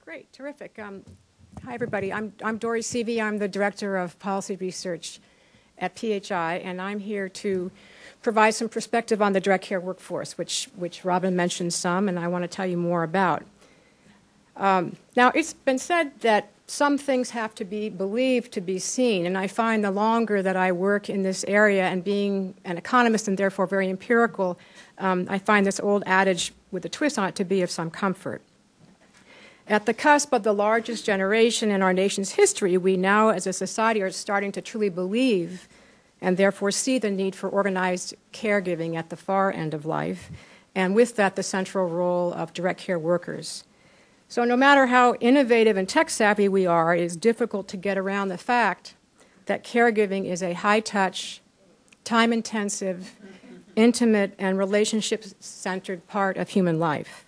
Great, terrific. Hi, everybody. I'm Dory Seavey. I'm the Director of Policy Research at PHI, and I'm here to provide some perspective on the direct care workforce, which Robin mentioned some, and I want to tell you more about. Now, it's been said that some things have to be believed to be seen, and I find the longer that I work in this area and being an economist and therefore very empirical, I find this old adage with a twist on it to be of some comfort. At the cusp of the largest generation in our nation's history, we now as a society are starting to truly believe and therefore see the need for organized caregiving at the far end of life, and with that the central role of direct care workers. So no matter how innovative and tech-savvy we are, it is difficult to get around the fact that caregiving is a high-touch, time-intensive, intimate, and relationship-centered part of human life.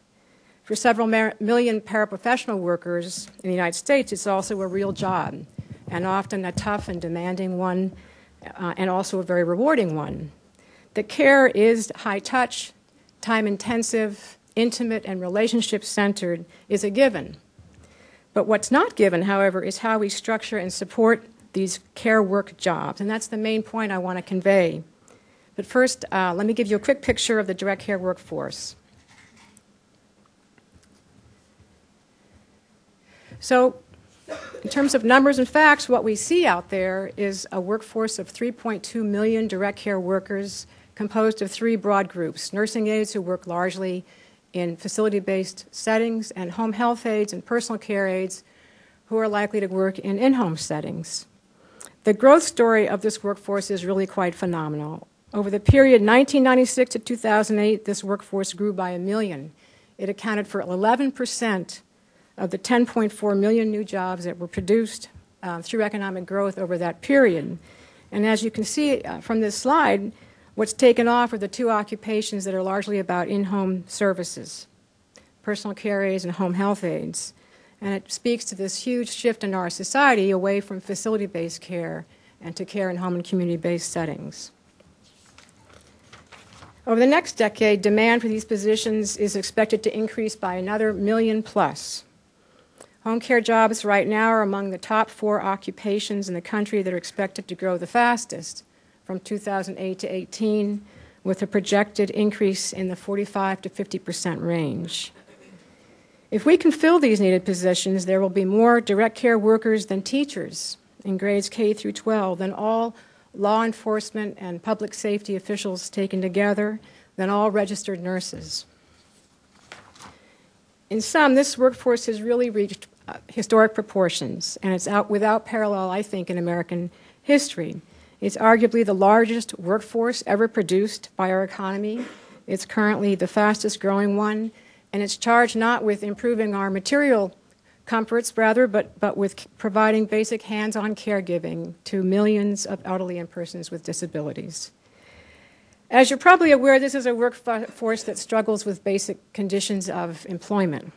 For several million paraprofessional workers in the United States, it's also a real job, and often a tough and demanding one, and also a very rewarding one. The care is high-touch, time-intensive, intimate, and relationship-centered is a given. But what's not given, however, is how we structure and support these care work jobs, and that's the main point I want to convey. But first, let me give you a quick picture of the direct care workforce. So, in terms of numbers and facts, what we see out there is a workforce of 3.2 million direct care workers composed of three broad groups: nursing aides who work largely in facility-based settings, and home health aides and personal care aides who are likely to work in in-home settings. The growth story of this workforce is really quite phenomenal. Over the period 1996 to 2008, this workforce grew by 1 million. It accounted for 11% of the 10.4 million new jobs that were produced through economic growth over that period. And as you can see from this slide, what's taken off are the two occupations that are largely about in-home services, personal care aides and home health aides. And it speaks to this huge shift in our society away from facility-based care and to care in home and community-based settings. Over the next decade, demand for these positions is expected to increase by another 1 million plus. Home care jobs right now are among the top 4 occupations in the country that are expected to grow the fastest from 2008 to 18, with a projected increase in the 45 to 50% range. If we can fill these needed positions, there will be more direct care workers than teachers in grades K through 12, than all law enforcement and public safety officials taken together, than all registered nurses. In sum, this workforce has really reached historic proportions, and it's without parallel, I think, in American history. It's arguably the largest workforce ever produced by our economy. It's currently the fastest growing one, and it's charged not with improving our material comforts, rather, but with providing basic hands-on caregiving to millions of elderly and persons with disabilities. As you're probably aware, this is a workforce that struggles with basic conditions of employment.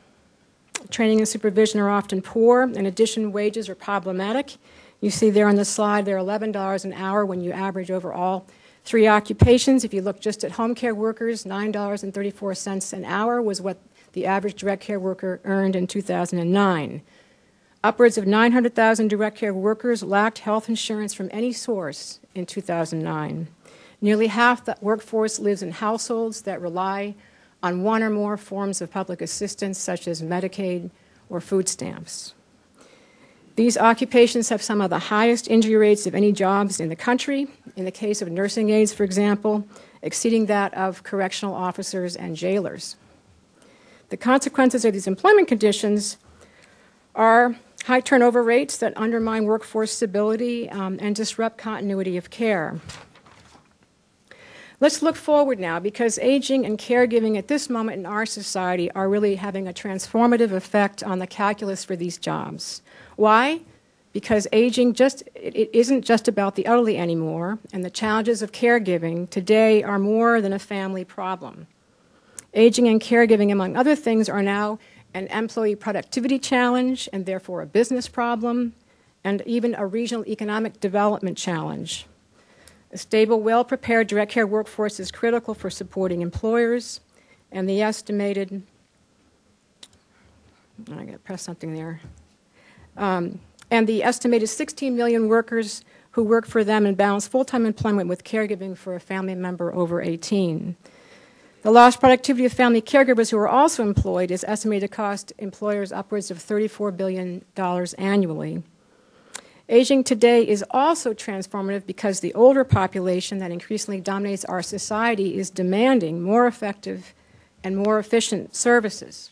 Training and supervision are often poor. In addition, wages are problematic. You see there on the slide, they're $11 an hour when you average over all 3 occupations. If you look just at home care workers, $9.34 an hour was what the average direct care worker earned in 2009. Upwards of 900,000 direct care workers lacked health insurance from any source in 2009. Nearly half the workforce lives in households that rely on one or more forms of public assistance, such as Medicaid or food stamps. These occupations have some of the highest injury rates of any jobs in the country, in the case of nursing aides, for example, exceeding that of correctional officers and jailers. The consequences of these employment conditions are high turnover rates that undermine workforce stability and disrupt continuity of care. Let's look forward now, because aging and caregiving at this moment in our society are really having a transformative effect on the calculus for these jobs. Why? Because aging it isn't just about the elderly anymore, and the challenges of caregiving today are more than a family problem. Aging and caregiving, among other things, are now an employee productivity challenge, and therefore a business problem, and even a regional economic development challenge. A stable, well-prepared direct care workforce is critical for supporting employers, and the estimated I got to press something there. And the estimated 16 million workers who work for them and balance full-time employment with caregiving for a family member over 18. The lost productivity of family caregivers who are also employed is estimated to cost employers upwards of $34 billion annually. Aging today is also transformative because the older population that increasingly dominates our society is demanding more effective and more efficient services.